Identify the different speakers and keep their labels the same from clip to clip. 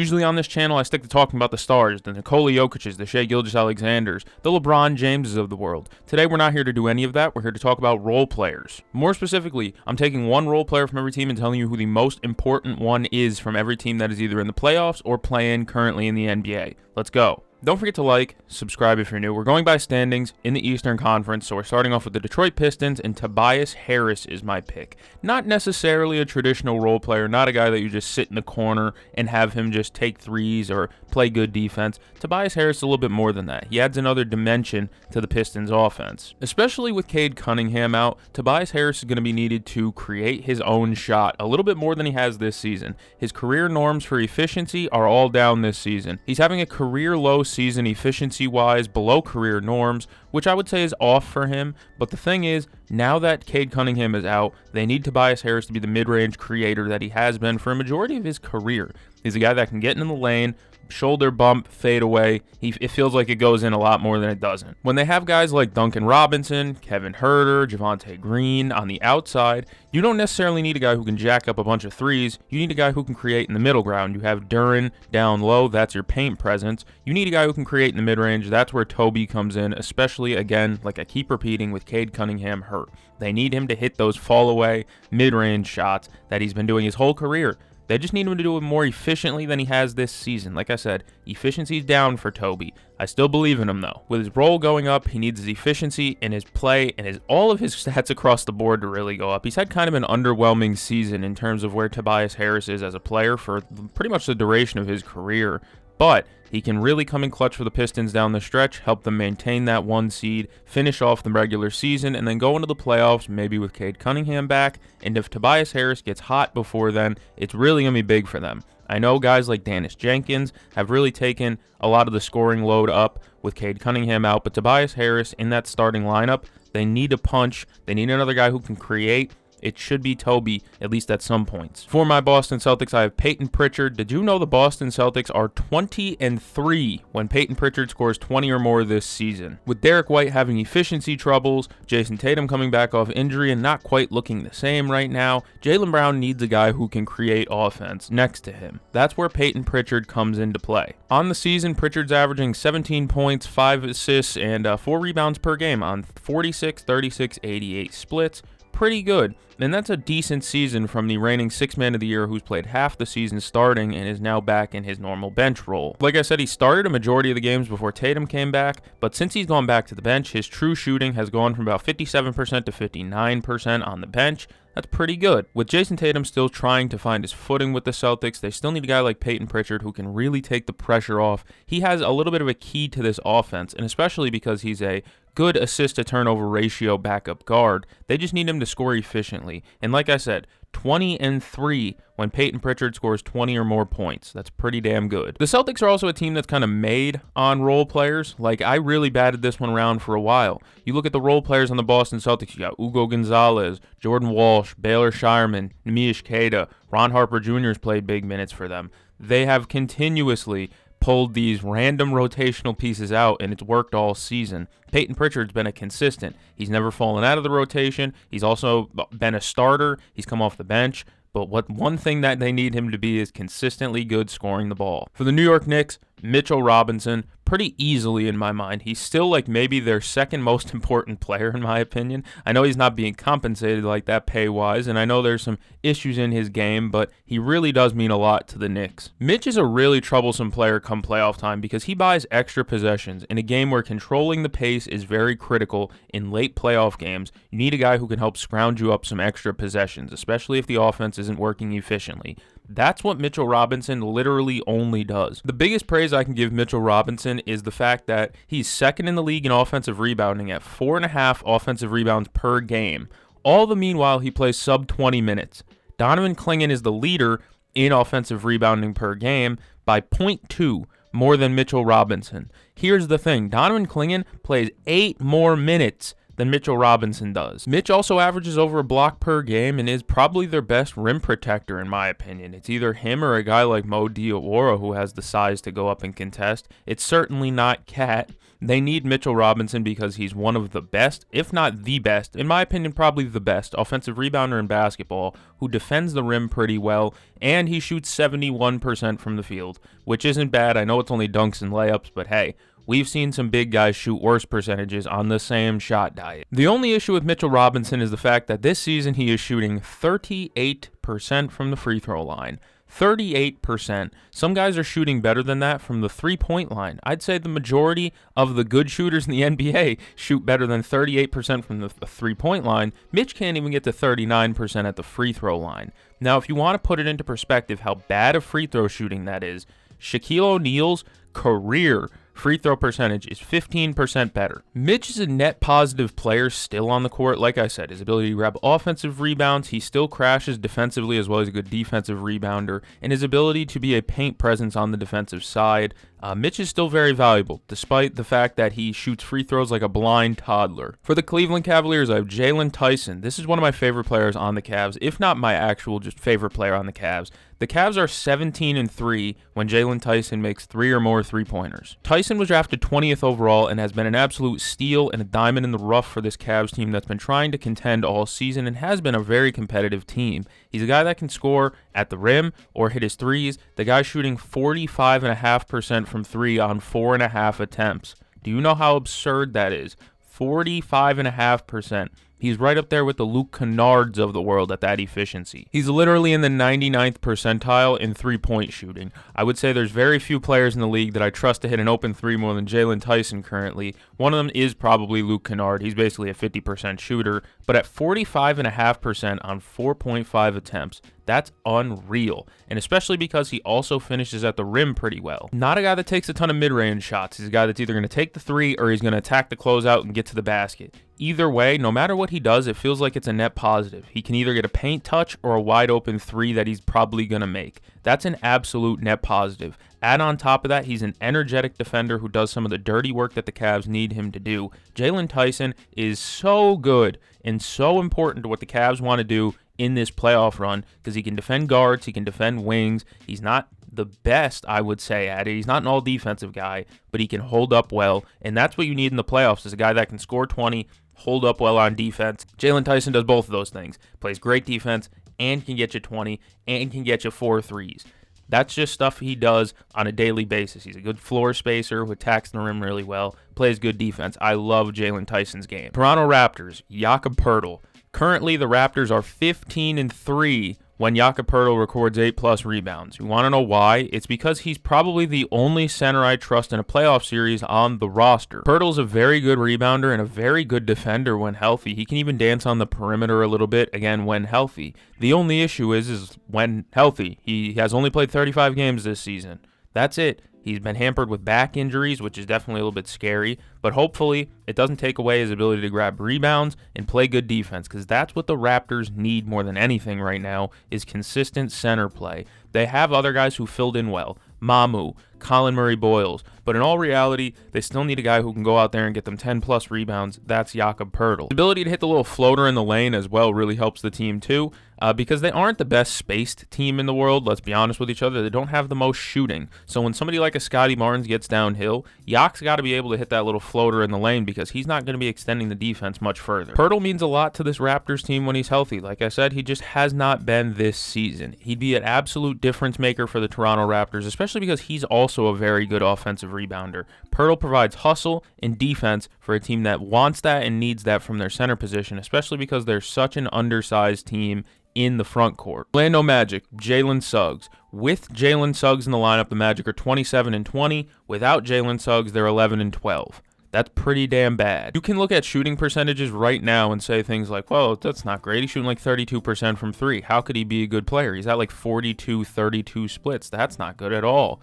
Speaker 1: Usually on this channel, I stick to talking about the stars, the Nikola Jokic's, the Shai Gilgeous-Alexanders, the LeBron Jameses of the world. Today, we're not here to do any of that. We're here to talk about role players. More specifically, I'm taking one role player from every team and telling you who the most important one is from every team that is either in the playoffs or playing currently in the NBA. Let's go. Don't forget to like, subscribe if you're new. We're going by standings in the Eastern Conference, so we're starting off with the Detroit Pistons, and Tobias Harris is my pick. Not necessarily a traditional role player, not a guy that you just sit in the corner and have him just take threes or play good defense. Tobias Harris is a little bit more than that. He adds another dimension to the Pistons offense. Especially with Cade Cunningham out, Tobias Harris is going to be needed to create his own shot a little bit more than he has this season. His career norms for efficiency are all down this season. He's having a career low season efficiency-wise, below career norms, which I would say is off for him. But the thing is, now that Cade Cunningham is out, they need Tobias Harris to be the mid-range creator that he has been for a majority of his career. He's a guy that can get in the lane, shoulder bump, fade away. It feels like it goes in a lot more than it doesn't. When they have guys like Duncan Robinson, Kevin Huerter, Javonte Green on the outside, you don't necessarily need a guy who can jack up a bunch of threes. You need a guy who can create in the middle ground. You have Duren down low. That's your paint presence. You need a guy who can create in the mid-range. That's where Toby comes in, especially, again, like I keep repeating, with Cade Cunningham hurt. They need him to hit those fall-away mid-range shots that he's been doing his whole career. They just need him to do it more efficiently than he has this season. Like I said, efficiency's down for Toby. I still believe in him, though. With his role going up, he needs his efficiency and his play and all of his stats across the board to really go up. He's had kind of an underwhelming season in terms of where Tobias Harris is as a player for pretty much the duration of his career. But he can really come in clutch for the Pistons down the stretch, help them maintain that 1 seed, finish off the regular season, and then go into the playoffs, maybe with Cade Cunningham back. And if Tobias Harris gets hot before then, it's really going to be big for them. I know guys like Dennis Jenkins have really taken a lot of the scoring load up with Cade Cunningham out, but Tobias Harris in that starting lineup, they need a punch. They need another guy who can create. It should be Toby, at least at some points. For my Boston Celtics, I have Peyton Pritchard. Did you know the Boston Celtics are 20-3 when Peyton Pritchard scores 20 or more this season? With Derek White having efficiency troubles, Jason Tatum coming back off injury and not quite looking the same right now, Jaylen Brown needs a guy who can create offense next to him. That's where Peyton Pritchard comes into play. On the season, Pritchard's averaging 17 points, 5 assists, and 4 rebounds per game on 46, 36, 88 splits. Pretty good, and that's a decent season from the reigning 6th man of the year who's played half the season starting and is now back in his normal bench role. Like I said, he started a majority of the games before Tatum came back, but since he's gone back to the bench, his true shooting has gone from about 57% to 59% on the bench. That's pretty good. With Jason Tatum still trying to find his footing with the Celtics, they still need a guy like Peyton Pritchard who can really take the pressure off. He has a little bit of a key to this offense, and especially because he's a good assist-to-turnover ratio backup guard, they just need him to score efficiently. And like I said, 20-3 when Peyton Pritchard scores 20 or more points. That's pretty damn good. The Celtics are also a team that's kind of made on role players. Like, I really batted this one around for a while. You look at the role players on the Boston Celtics, you got Ugo Gonzalez, Jordan Walsh, Baylor Shireman, Neemias Queta, Ron Harper Jr. has played big minutes for them. They have continuously pulled these random rotational pieces out, and it's worked all season. Peyton Pritchard's been a consistent. He's never fallen out of the rotation. He's also been a starter. He's come off the bench. But one thing that they need him to be is consistently good scoring the ball. For the New York Knicks, Mitchell Robinson, pretty easily in my mind. He's still like maybe their second most important player in my opinion. I know he's not being compensated like that pay-wise, and I know there's some issues in his game, but he really does mean a lot to the Knicks. Mitch is a really troublesome player come playoff time because he buys extra possessions. In a game where controlling the pace is very critical in late playoff games, you need a guy who can help scrounge you up some extra possessions, especially if the offense isn't working efficiently. That's what Mitchell Robinson literally only does. The biggest praise I can give Mitchell Robinson is the fact that he's second in the league in offensive rebounding at 4.5 offensive rebounds per game. All the meanwhile, he plays sub 20 minutes. Donovan Clingan is the leader in offensive rebounding per game by 0.2 more than Mitchell Robinson. Here's the thing. Donovan Clingan plays 8 more minutes than Mitchell Robinson does. Mitch also averages over a block per game and is probably their best rim protector in my opinion. It's either him or a guy like Mo Diawara who has the size to go up and contest. It's certainly not Cat. They need Mitchell Robinson because he's one of the best, if not the best, in my opinion probably the best, offensive rebounder in basketball who defends the rim pretty well, and he shoots 71% from the field, which isn't bad. I know it's only dunks and layups, but hey, we've seen some big guys shoot worse percentages on the same shot diet. The only issue with Mitchell Robinson is the fact that this season he is shooting 38% from the free throw line. 38%. Some guys are shooting better than that from the three-point line. I'd say the majority of the good shooters in the NBA shoot better than 38% from the three-point line. Mitch can't even get to 39% at the free throw line. Now, if you want to put it into perspective how bad of free throw shooting that is, Shaquille O'Neal's career free throw percentage is 15% better. Mitch is a net positive player still on the court. Like I said, his ability to grab offensive rebounds, he still crashes defensively as well as a good defensive rebounder, and his ability to be a paint presence on the defensive side. Mitch is still very valuable, despite the fact that he shoots free throws like a blind toddler. For the Cleveland Cavaliers, I have Jalen Tyson. This is one of my favorite players on the Cavs, if not my actual just favorite player on the Cavs. The Cavs are 17-3 when Jalen Tyson makes 3 or more three-pointers. Tyson was drafted 20th overall and has been an absolute steal and a diamond in the rough for this Cavs team that's been trying to contend all season and has been a very competitive team. He's a guy that can score at the rim or hit his threes. The guy's shooting 45.5% from 3 on 4.5 attempts. Do you know how absurd that is? 45.5%. He's right up there with the Luke Kennards of the world at that efficiency. He's literally in the 99th percentile in three-point shooting. I would say there's very few players in the league that I trust to hit an open three more than Jalen Tyson currently. One of them is probably Luke Kennard. He's basically a 50% shooter, but at 45.5% on 4.5 attempts, that's unreal, and especially because he also finishes at the rim pretty well. Not a guy that takes a ton of mid-range shots. He's a guy that's either going to take the three or he's going to attack the closeout and get to the basket. Either way, no matter what he does, it feels like it's a net positive. He can either get a paint touch or a wide open three that he's probably going to make. That's an absolute net positive. Add on top of that, he's an energetic defender who does some of the dirty work that the Cavs need him to do. Jalen Tyson is so good and so important to what the Cavs want to do in this playoff run because he can defend guards, he can defend wings. He's not the best, I would say, at it. He's not an all-defensive guy, but he can hold up well, and that's what you need in the playoffs is a guy that can score 20, hold up well on defense. Jalen Tyson does both of those things. Plays great defense and can get you 20 and can get you 4 threes. That's just stuff he does on a daily basis. He's a good floor spacer who attacks the rim really well, plays good defense. I love Jalen Tyson's game. Toronto Raptors, Jakob Poeltl. Currently, the Raptors are 15-3 when Jakob Poeltl records 8+ rebounds. You want to know why? It's because he's probably the only center I trust in a playoff series on the roster. Poeltl's a very good rebounder and a very good defender when healthy. He can even dance on the perimeter a little bit, again, when healthy. The only issue is when healthy. He has only played 35 games this season. That's it. He's been hampered with back injuries, which is definitely a little bit scary, but hopefully it doesn't take away his ability to grab rebounds and play good defense, because that's what the Raptors need more than anything right now is consistent center play. They have other guys who filled in well, Mamu, Colin Murray-Boyles, but in all reality, they still need a guy who can go out there and get them 10+ rebounds. That's Jakob Poeltl. The ability to hit the little floater in the lane as well really helps the team too, because they aren't the best spaced team in the world. Let's be honest with each other. They don't have the most shooting. So when somebody like a Scotty Barnes gets downhill, Yak's got to be able to hit that little floater in the lane because he's not going to be extending the defense much further. Poeltl means a lot to this Raptors team when he's healthy. Like I said, he just has not been this season. He'd be an absolute difference maker for the Toronto Raptors, especially because he's also a very good offensive rebounder. Poeltl provides hustle and defense for a team that wants that and needs that from their center position, especially because they're such an undersized team in the front court. Orlando Magic, Jalen Suggs. With Jalen Suggs in the lineup, the Magic are 27-20. Without Jalen Suggs, they're 11-12. That's pretty damn bad. You can look at shooting percentages right now and say things like, well, that's not great. He's shooting like 32% from 3. How could he be a good player? He's at like 42-32 splits. That's not good at all.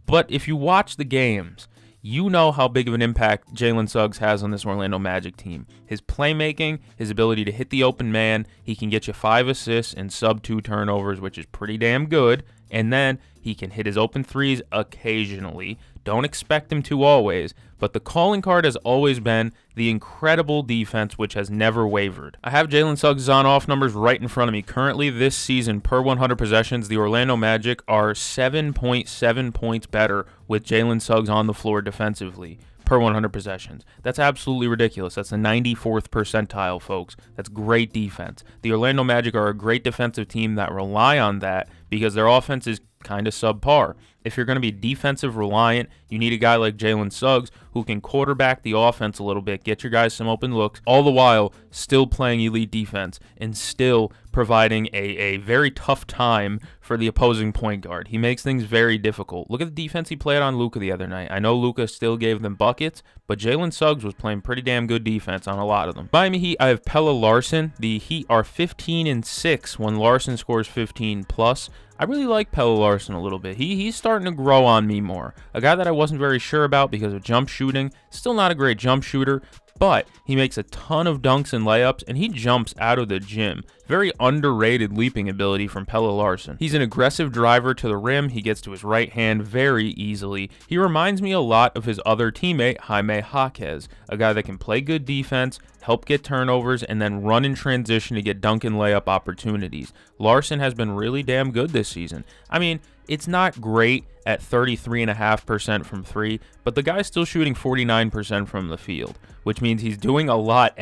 Speaker 1: But if you watch the games, you know how big of an impact Jalen Suggs has on this Orlando Magic team. His playmaking, his ability to hit the open man, he can get you 5 assists and sub 2 turnovers, which is pretty damn good. And then he can hit his open threes occasionally. Don't expect him to always, but the calling card has always been the incredible defense, which has never wavered. I have Jalen Suggs' on-off numbers right in front of me. Currently, this season, per 100 possessions, the Orlando Magic are 7.7 points better with Jalen Suggs on the floor defensively per 100 possessions. That's absolutely ridiculous. That's the 94th percentile, folks. That's great defense. The Orlando Magic are a great defensive team that rely on that because their offense is kind of subpar. If you're going to be defensive reliant, you need a guy like Jalen Suggs who can quarterback the offense a little bit, get your guys some open looks, all the while still playing elite defense and still providing a very tough time for the opposing point guard. He makes things very difficult. Look at the defense he played on Luka the other night. I know Luka still gave them buckets, but Jalen Suggs was playing pretty damn good defense on a lot of them. Miami Heat, I have Pelle Larsson. The Heat are 15-6 when Larsson scores 15 plus. I really like Pelle Larsson a little bit. He's starting to grow on me more. A guy that I wasn't very sure about because of jump shooting. Still not a great jump shooter, but he makes a ton of dunks and layups, and he jumps out of the gym. Very underrated leaping ability from Pelle Larsson. He's an aggressive driver to the rim. He gets to his right hand very easily. He reminds me a lot of his other teammate, Jaime Jaquez, a guy that can play good defense, help get turnovers, and then run in transition to get dunk and layup opportunities. Larsson has been really damn good this season. I mean, it's not great at 33.5% from three, but the guy's still shooting 49% from the field, which means he's doing a lot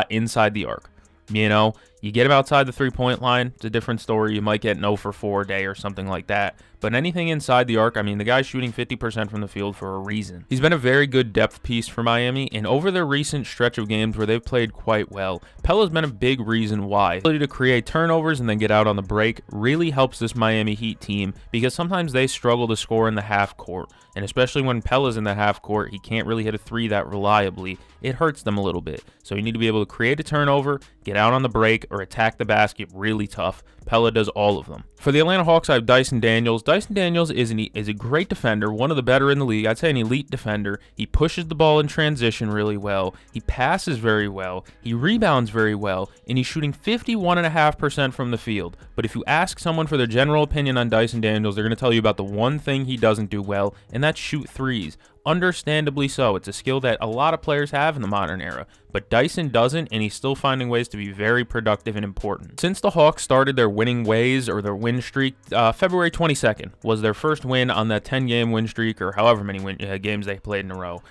Speaker 1: inside the arc. You know, you get him outside the three-point line, it's a different story. You might get an 0 for 4 day or something like that. But anything inside the arc, I mean, the guy's shooting 50% from the field for a reason. He's been a very good depth piece for Miami, and over their recent stretch of games where they've played quite well, Pelle's been a big reason why. The ability to create turnovers and then get out on the break really helps this Miami Heat team because sometimes they struggle to score in the half court. And especially when Pelle's in the half court, he can't really hit a three that reliably. It hurts them a little bit. So you need to be able to create a turnover, get out on the break, or attack the basket really tough. Pelle does all of them. For the Atlanta Hawks, I have Dyson Daniels. Dyson Daniels is a great defender, one of the better in the league. I'd say an elite defender. He pushes the ball in transition really well. He passes very well. He rebounds very well. And he's shooting 51.5% from the field. But if you ask someone for their general opinion on Dyson Daniels, they're going to tell you about the one thing he doesn't do well, and that's shoot threes. Understandably so. It's a skill that a lot of players have in the modern era, but Dyson doesn't, and he's still finding ways to be very productive and important. Since the Hawks started their winning ways or their win streak, February 22nd was their first win on that 10-game win streak or however many games they played in a row.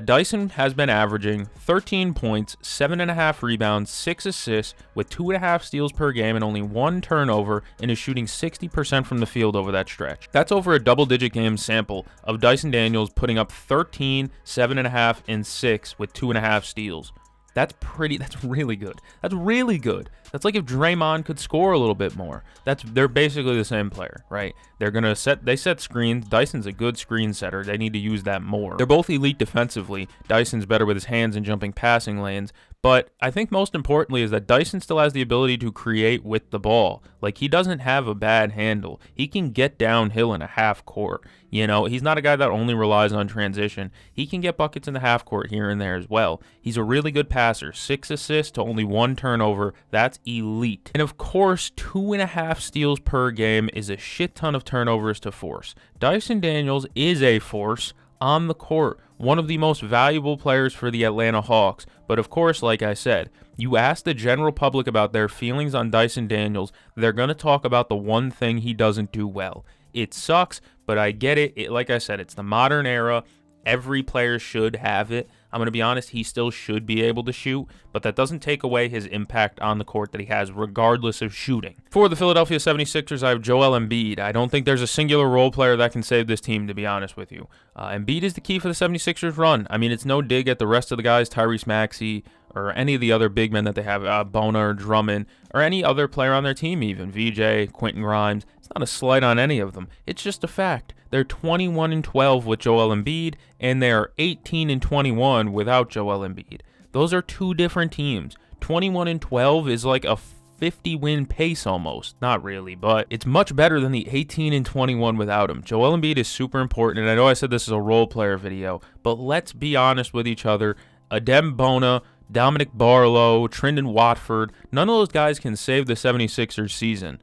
Speaker 1: Dyson has been averaging 13 points, 7.5 rebounds, 6 assists, with 2.5 steals per game and only 1 turnover, and is shooting 60% from the field over that stretch. That's over a double-digit game sample of Dyson Daniels putting up 13, 7.5, and 6 with 2.5 steals. That's really good. That's really good. That's like if Draymond could score a little bit more. They're basically the same player, right? They set screens. Dyson's a good screen setter. They need to use that more. They're both elite defensively. Dyson's better with his hands and jumping passing lanes. But I think most importantly is that Dyson still has the ability to create with the ball. Like, he doesn't have a bad handle. He can get downhill in a half court. You know, he's not a guy that only relies on transition. He can get buckets in the half court here and there as well. He's a really good passer. 6 assists to only 1 turnover. That's elite. And of course, 2.5 steals per game is a shit ton of turnovers to force. Dyson Daniels is a force on the court, one of the most valuable players for the Atlanta Hawks. But of course, like I said, you ask the general public about their feelings on Dyson Daniels, they're going to talk about the one thing he doesn't do well. It sucks, but I get it. Like I said, it's the modern era. Every player should have it. I'm going to be honest, he still should be able to shoot, but that doesn't take away his impact on the court that he has regardless of shooting. For the Philadelphia 76ers, I have Joel Embiid. I don't think there's a singular role player that can save this team, to be honest with you. Embiid is the key for the 76ers run. I mean, it's no dig at the rest of the guys, Tyrese Maxey, or any of the other big men that they have, Bona, Drummond, or any other player on their team even, VJ, Quentin Grimes. It's not a slight on any of them. It's just a fact. They're 21-12 with Joel Embiid, and they are 18-21 without Joel Embiid. Those are two different teams. 21-12 is like a 50-win pace almost. Not really, but it's much better than the 18-21 without him. Joel Embiid is super important, and I know I said this is a role player video, but let's be honest with each other. Adem Bona, Dominic Barlow, Trendon Watford, none of those guys can save the 76ers season.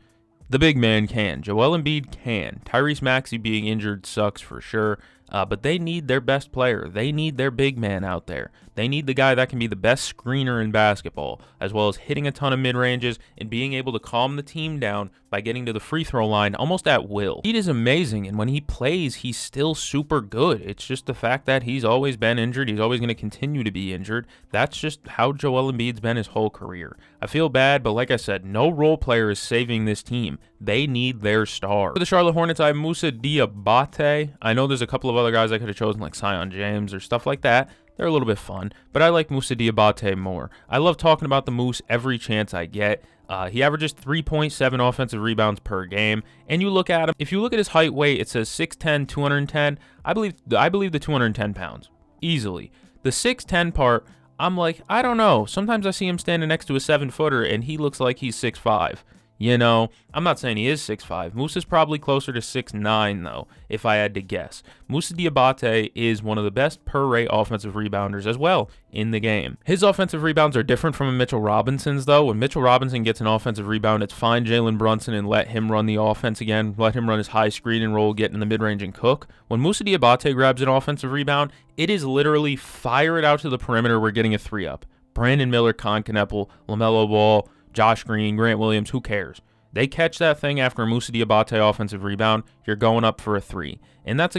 Speaker 1: The big man can. Joel Embiid can. Tyrese Maxey being injured sucks for sure. But they need their best player. They need their big man out there. They need the guy that can be the best screener in basketball, as well as hitting a ton of mid-ranges and being able to calm the team down by getting to the free throw line almost at will. Embiid is amazing, and when he plays, he's still super good. It's just the fact that he's always been injured. He's always going to continue to be injured. That's just how Joel Embiid's been his whole career. I feel bad, but like I said, no role player is saving this team. They need their star. For the Charlotte Hornets, I have Moussa Diabate. I know there's a couple of other guys I could have chosen, like Zion James or stuff like that. They're a little bit fun, but I like Moussa Diabate more. I love talking about the Moose every chance I get. He averages 3.7 offensive rebounds per game, and you look at him. If you look at his height weight, it says 6'10", 210. I believe the 210 pounds easily. The 6'10 part, I'm like, I don't know. Sometimes I see him standing next to a 7-footer, and he looks like he's 6'5". You know, I'm not saying he is 6'5". Moussa is probably closer to 6'9", though, if I had to guess. Moussa Diabate is one of the best per-rate offensive rebounders as well in the game. His offensive rebounds are different from a Mitchell Robinson's, though. When Mitchell Robinson gets an offensive rebound, it's find Jalen Brunson and let him run the offense again, let him run his high screen and roll, get in the mid-range and cook. When Moussa Diabate grabs an offensive rebound, it is literally fire it out to the perimeter, we're getting a 3-up. Brandon Miller, Con Kneppel, LaMelo Ball, Josh Green, Grant Williams, who cares? They catch that thing after a Moussa Diabate offensive rebound, you're going up for a 3. And that's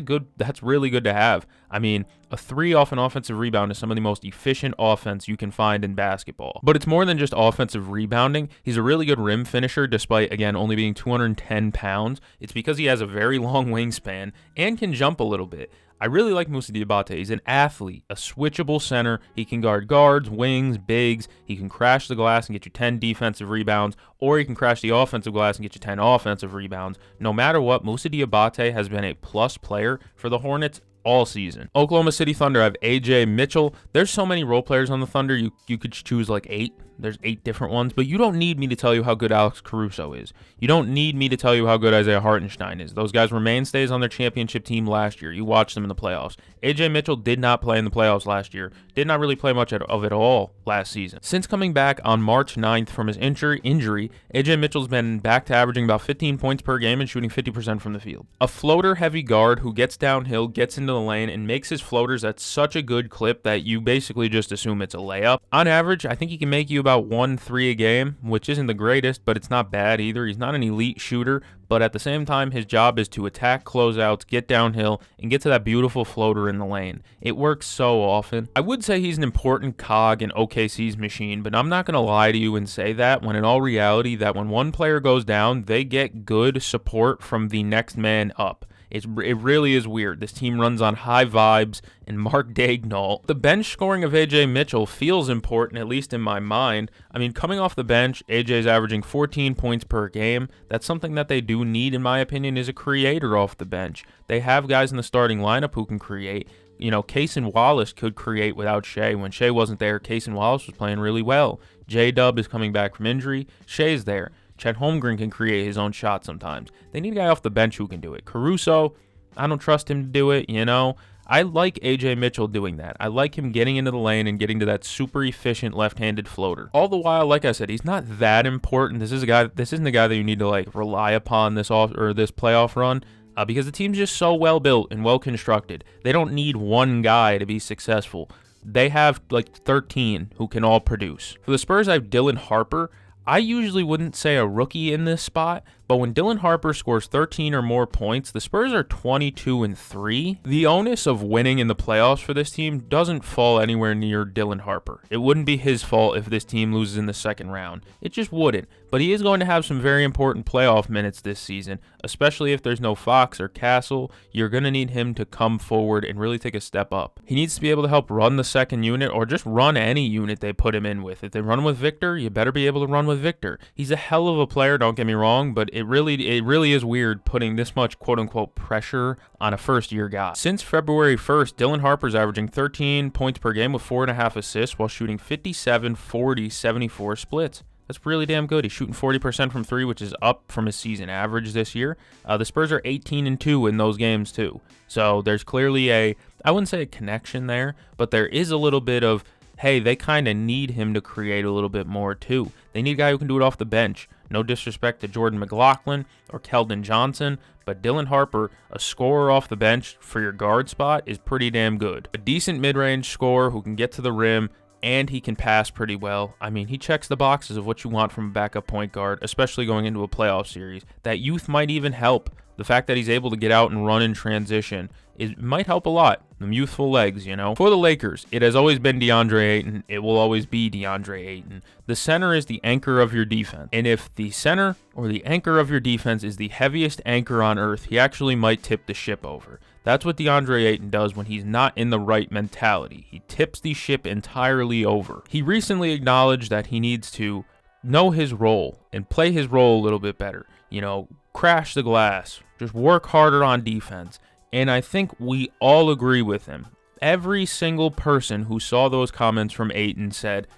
Speaker 1: really good to have. I mean, a 3 off an offensive rebound is some of the most efficient offense you can find in basketball. But it's more than just offensive rebounding. He's a really good rim finisher, despite, again, only being 210 pounds. It's because he has a very long wingspan and can jump a little bit. I really like Moussa Diabate. He's an athlete, a switchable center. He can guard guards, wings, bigs. He can crash the glass and get you 10 defensive rebounds, or he can crash the offensive glass and get you 10 offensive rebounds. No matter what, Moussa Diabate has been a plus player for the Hornets all season. Oklahoma City Thunder, I have AJ Mitchell. There's so many role players on the Thunder, you could choose like 8. There's 8 different ones, but you don't need me to tell you how good Alex Caruso is. You don't need me to tell you how good Isaiah Hartenstein is. Those guys were mainstays on their championship team last year. You watched them in the playoffs. AJ Mitchell did not play in the playoffs last year. Did not really play much of it all last season. Since coming back on March 9th from his injury, AJ Mitchell's been back to averaging about 15 points per game and shooting 50% from the field. A floater-heavy guard who gets downhill, gets into the lane, and makes his floaters at such a good clip that you basically just assume it's a layup. On average, I think he can make you about 1-3 a game, which isn't the greatest, but it's not bad either. He's not an elite shooter, but at the same time, his job is to attack closeouts, get downhill, and get to that beautiful floater in the lane. It works so often. I would say he's an important cog in OKC's machine, but I'm not going to lie to you and say that, when in all reality, that when one player goes down, they get good support from the next man up. It really is weird. This team runs on high vibes and Mark Daigneault. The bench scoring of AJ Mitchell feels important, at least in my mind. I mean, coming off the bench, AJ's averaging 14 points per game. That's something that they do need, in my opinion, is a creator off the bench. They have guys in the starting lineup who can create. You know, Cason Wallace could create without Shai. When Shai wasn't there, Cason Wallace was playing really well. J-Dub is coming back from injury. Shai's there. Chet Holmgren can create his own shot sometimes. They need a guy off the bench who can do it. Caruso, I don't trust him to do it, you know. I like AJ Mitchell doing that. I like him getting into the lane and getting to that super efficient left-handed floater. All the while, like I said, he's not that important. This isn't a guy that you need to like rely upon this playoff run. Because the team's just so well built and well constructed. They don't need one guy to be successful. They have like 13 who can all produce. For the Spurs, I have Dylan Harper. I usually wouldn't say a rookie in this spot, but when Dylan Harper scores 13 or more points, the Spurs are 22-3. The onus of winning in the playoffs for this team doesn't fall anywhere near Dylan Harper. It wouldn't be his fault if this team loses in the second round. It just wouldn't. But he is going to have some very important playoff minutes this season, especially if there's no Fox or Castle. You're going to need him to come forward and really take a step up. He needs to be able to help run the second unit or just run any unit they put him in with. If they run with Victor, you better be able to run with Victor. He's a hell of a player, don't get me wrong, but it really is weird putting this much quote-unquote pressure on a first-year guy. Since February 1st, Dylan Harper's averaging 13 points per game with 4.5 assists while shooting 57, 40, 74 splits. That's really damn good. He's shooting 40% from 3, which is up from his season average this year. The Spurs are 18-2 in those games too. So there's clearly I wouldn't say a connection there, but there is a little bit of, hey, they kind of need him to create a little bit more too. They need a guy who can do it off the bench. No disrespect to Jordan McLaughlin or Keldon Johnson, but Dylan Harper, a scorer off the bench for your guard spot, is pretty damn good. A decent mid-range scorer who can get to the rim, and he can pass pretty well. I mean, he checks the boxes of what you want from a backup point guard, especially going into a playoff series. That youth might even help. The fact that he's able to get out and run in transition, it might help a lot. Them youthful legs, you know. For the Lakers, it has always been DeAndre Ayton. It will always be DeAndre Ayton. The center is the anchor of your defense. And if the center or the anchor of your defense is the heaviest anchor on earth, he actually might tip the ship over. That's what DeAndre Ayton does when he's not in the right mentality. He tips the ship entirely over. He recently acknowledged that he needs to know his role and play his role a little bit better. You know, crash the glass, just work harder on defense. And I think we all agree with him. Every single person who saw those comments from Ayton said,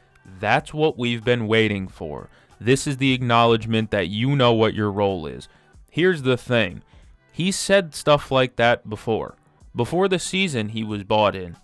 Speaker 1: that's what we've been waiting for. This is the acknowledgement that you know what your role is. Here's the thing. He said stuff like that before. Before the season, he was bought in.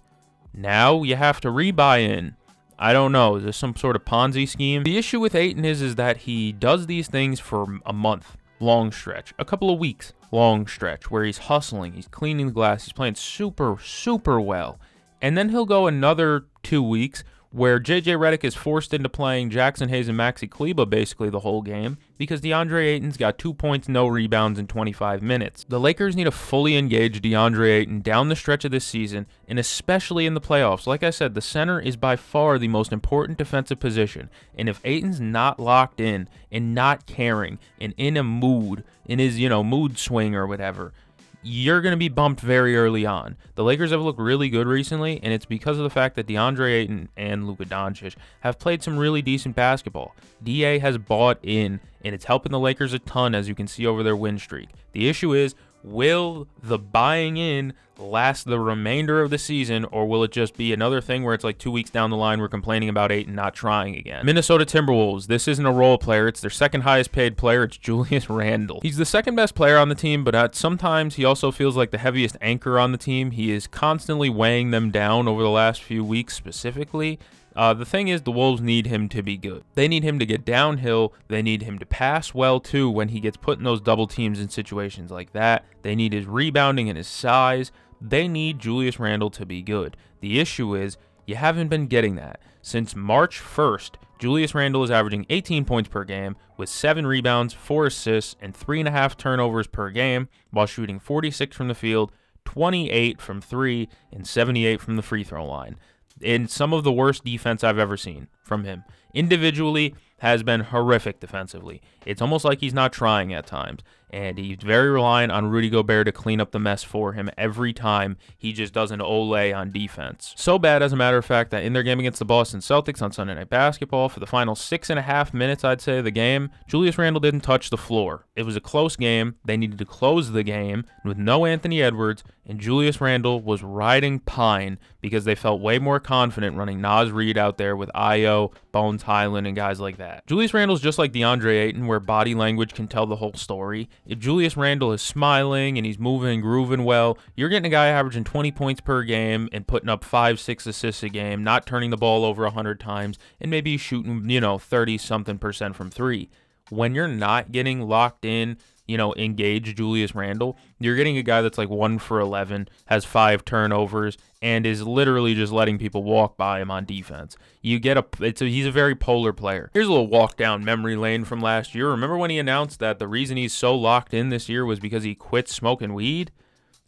Speaker 1: Now you have to rebuy in. I don't know. Is this some sort of Ponzi scheme? The issue with Ayton is that he does these things for a month, long stretch, a couple of weeks, long stretch, where he's hustling, he's cleaning the glass, he's playing super, super well. And then he'll go another 2 weeks where J.J. Redick is forced into playing Jackson Hayes and Maxi Kleber basically the whole game because DeAndre Ayton's got 2 points, no rebounds in 25 minutes. The Lakers need to fully engage DeAndre Ayton down the stretch of this season, and especially in the playoffs. Like I said, the center is by far the most important defensive position, and if Ayton's not locked in and not caring and in a mood, in his, mood swing or whatever, you're going to be bumped very early on. The Lakers have looked really good recently, and it's because of the fact that DeAndre Ayton and Luka Doncic have played some really decent basketball. DA has bought in, and it's helping the Lakers a ton, as you can see over their win streak. The issue is, will the buying in last the remainder of the season, or will it just be another thing where it's like 2 weeks down the line we're complaining about Ayton not trying again? Minnesota Timberwolves, this isn't a role player. It's their second highest paid player. It's Julius Randle. He's the second best player on the team, but sometimes he also feels like the heaviest anchor on the team. He is constantly weighing them down over the last few weeks specifically. The thing is, the Wolves need him to be good. They need him to get downhill. They need him to pass well, too, when he gets put in those double teams in situations like that. They need his rebounding and his size. They need Julius Randle to be good. The issue is, you haven't been getting that. Since March 1st, Julius Randle is averaging 18 points per game with 7 rebounds, 4 assists, and 3.5 turnovers per game while shooting 46 from the field, 28 from 3, and 78 from the free throw line. In some of the worst defense I've ever seen from him. Individually, has been horrific defensively. It's almost like he's not trying at times, and he's very reliant on Rudy Gobert to clean up the mess for him every time he just does an ole on defense. So bad, as a matter of fact, that in their game against the Boston Celtics on Sunday Night Basketball, for the final 6.5 minutes, I'd say, of the game, Julius Randle didn't touch the floor. It was a close game. They needed to close the game with no Anthony Edwards, and Julius Randle was riding pine because they felt way more confident running Naz Reid out there with Ayo, Bones Highland, and guys like that. Julius Randle's just like DeAndre Ayton, where body language can tell the whole story. If Julius Randle is smiling and he's moving and grooving well, you're getting a guy averaging 20 points per game and putting up 5-6 assists a game, not turning the ball over 100 times, and maybe shooting, 30-something% from 3. When you're not getting locked in, engage Julius Randle, you're getting a guy that's like 1 for 11, has 5 turnovers, and is literally just letting people walk by him on defense. He's a very polar player. Here's a little walk down memory lane from last year. Remember when he announced that the reason he's so locked in this year was because he quit smoking weed?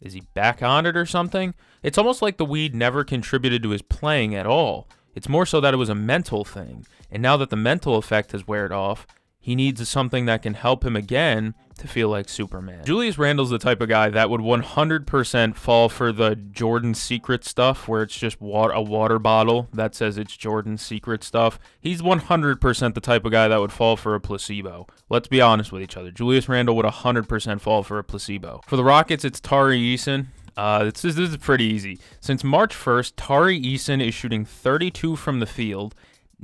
Speaker 1: Is he back on it or something? It's almost like the weed never contributed to his playing at all. It's more so that it was a mental thing. And now that the mental effect has weared off, he needs something that can help him again to feel like Superman. Julius Randle's the type of guy that would 100% fall for the Jordan Secret stuff, where it's just a water bottle that says it's Jordan Secret stuff. He's 100% the type of guy that would fall for a placebo. Let's be honest with each other. Julius Randle would 100% fall for a placebo. For the Rockets, it's Tari Eason. This is pretty easy. Since March 1st, Tari Eason is shooting 32 from the field,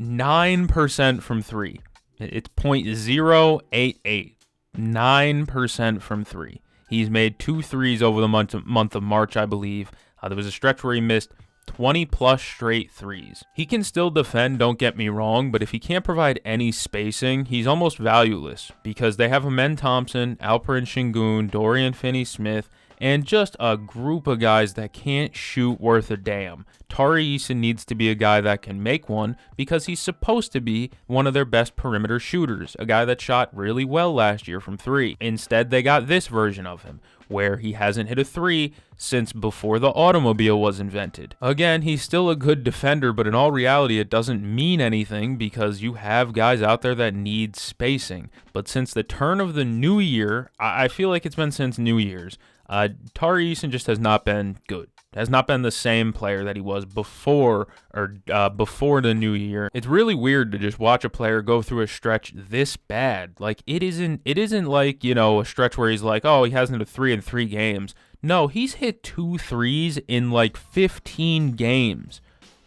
Speaker 1: 9% from 3. It's .088. 9% from 3. He's made 2 threes over the month of March, I believe. There was a stretch where he missed 20 plus straight threes. He can still defend, don't get me wrong, but if he can't provide any spacing, he's almost valueless because they have Amen Thompson, Alperen Sengun, Dorian Finney-Smith, and just a group of guys that can't shoot worth a damn. Tari Eason needs to be a guy that can make one because he's supposed to be one of their best perimeter shooters, a guy that shot really well last year from three. Instead, they got this version of him, where he hasn't hit a three since before the automobile was invented. Again, he's still a good defender, but in all reality, it doesn't mean anything because you have guys out there that need spacing. But since the turn of the new year, I feel like it's been since New Year's, Tari Eason just has not been good. Has not been the same player that he was before the new year. It's really weird to just watch a player go through a stretch this bad. Like it isn't like, a stretch where he's like, oh, he hasn't hit a three in 3 games. No, he's hit 2 threes in like 15 games.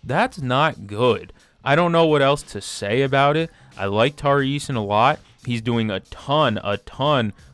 Speaker 1: That's not good. I don't know what else to say about it. I like Tari Eason a lot. He's doing a ton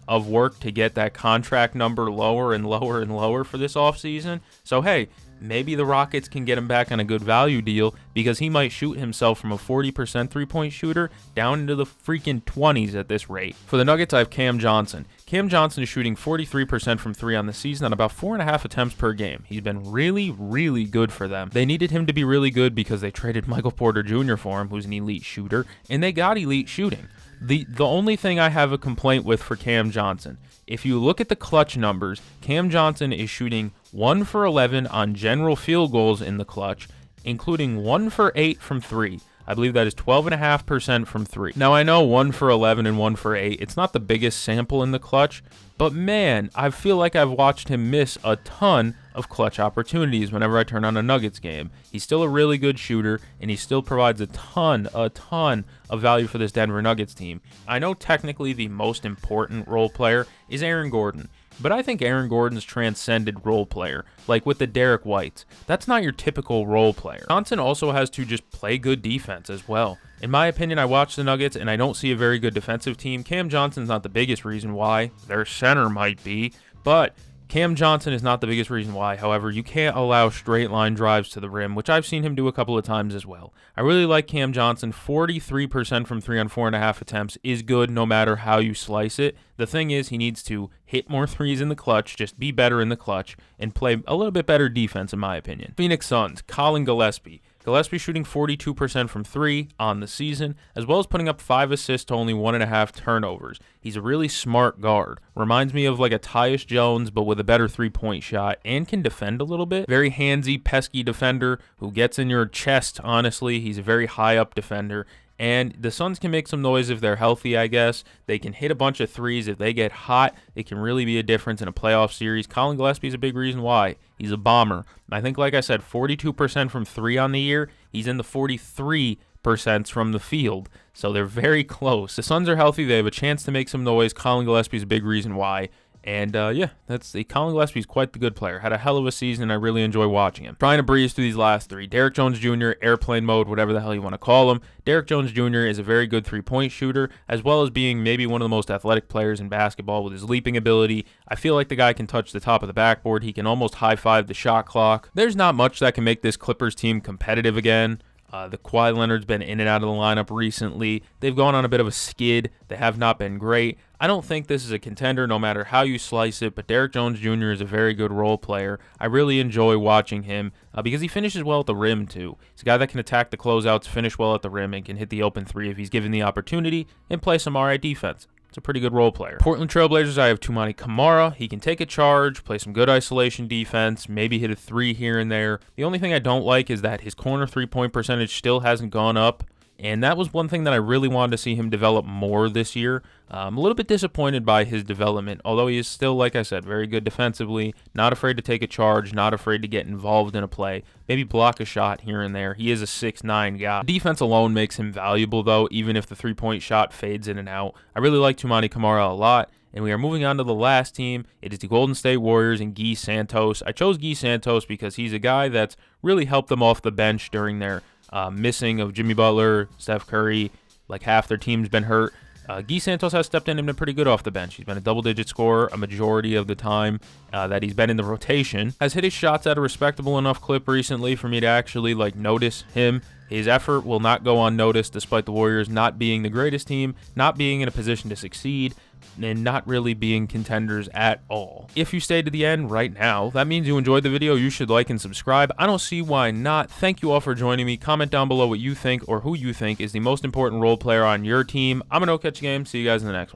Speaker 1: of work to get that contract number lower and lower and lower for this offseason. So, hey, maybe the Rockets can get him back on a good value deal because he might shoot himself from a 40% three-point shooter down into the freaking 20s at this rate. For the Nuggets, I have Cam Johnson. Cam Johnson is shooting 43% from three on the season on about 4.5 attempts per game. He's been really, really good for them. They needed him to be really good because they traded Michael Porter Jr. for him, who's an elite shooter, and they got elite shooting. The only thing I have a complaint with for Cam Johnson, if you look at the clutch numbers, Cam Johnson is shooting 1 for 11 on general field goals in the clutch, including 1 for 8 from three. I believe that is 12.5% from three. Now, I know 1 for 11 and 1 for 8. It's not the biggest sample in the clutch, but man, I feel like I've watched him miss a ton of clutch opportunities whenever I turn on a Nuggets game. He's still a really good shooter, and he still provides a ton of value for this Denver Nuggets team. I know technically the most important role player is Aaron Gordon, but I think Aaron Gordon's transcended role player, like with the Derek Whites. That's not your typical role player. Johnson also has to just play good defense as well. In my opinion, I watch the Nuggets and I don't see a very good defensive team. Cam Johnson's not the biggest reason why. Their center might be, but Cam Johnson is not the biggest reason why. However, you can't allow straight line drives to the rim, which I've seen him do a couple of times as well. I really like Cam Johnson. 43% from three on 4.5 attempts is good no matter how you slice it. The thing is, he needs to hit more threes in the clutch, just be better in the clutch, and play a little bit better defense, in my opinion. Phoenix Suns, Colin Gillespie. Gillespie shooting 42% from three on the season, as well as putting up 5 assists to only 1.5 turnovers. He's a really smart guard. Reminds me of like a Tyus Jones, but with a better three-point shot, and can defend a little bit. Very handsy, pesky defender who gets in your chest, honestly. He's a very high-up defender. And the Suns can make some noise if they're healthy, I guess. They can hit a bunch of threes. If they get hot, it can really be a difference in a playoff series. Colin Gillespie is a big reason why. He's a bomber. I think, like I said, 42% from three on the year. He's in the 43% from the field. So they're very close. The Suns are healthy. They have a chance to make some noise. Colin Gillespie is a big reason why. And Colin Gillespie is quite the good player. Had a hell of a season. I really enjoy watching him. Trying to breeze through these last three. Derek Jones Jr., airplane mode, whatever the hell you want to call him. Derek Jones Jr. is a very good three-point shooter, as well as being maybe one of the most athletic players in basketball with his leaping ability. I feel like the guy can touch the top of the backboard. He can almost high-five the shot clock. There's not much that can make this Clippers team competitive again. The Kawhi Leonard's been in and out of the lineup recently. They've gone on a bit of a skid. They have not been great. I don't think this is a contender no matter how you slice it, but Derek Jones Jr. is a very good role player. I really enjoy watching him because he finishes well at the rim too. He's a guy that can attack the closeouts, finish well at the rim, and can hit the open three if he's given the opportunity and play some alright defense. It's a pretty good role player. Portland Trailblazers, I have Toumani Camara. He can take a charge, play some good isolation defense, maybe hit a three here and there. The only thing I don't like is that his corner three-point percentage still hasn't gone up. And that was one thing that I really wanted to see him develop more this year. I'm a little bit disappointed by his development, although he is still, like I said, very good defensively, not afraid to take a charge, not afraid to get involved in a play, maybe block a shot here and there. He is a 6'9" guy. Defense alone makes him valuable, though, even if the three-point shot fades in and out. I really like Toumani Camara a lot. And we are moving on to the last team. It is the Golden State Warriors and Guy Santos. I chose Guy Santos because he's a guy that's really helped them off the bench during their missing of Jimmy Butler, Steph Curry. Like half their team's been hurt. Guy Santos has stepped in and been pretty good off the bench. He's been a double-digit scorer a majority of the time that he's been in the rotation. Has hit his shots at a respectable enough clip recently for me to actually notice him. His effort will not go unnoticed despite the Warriors not being the greatest team, not being in a position to succeed, and not really being contenders at all. If you stayed to the end right now, that means you enjoyed the video. You should like and subscribe. I don't see why not. Thank you all for joining me. Comment down below what you think or who you think is the most important role player on your team. I'm going to catch a game. See you guys in the next one.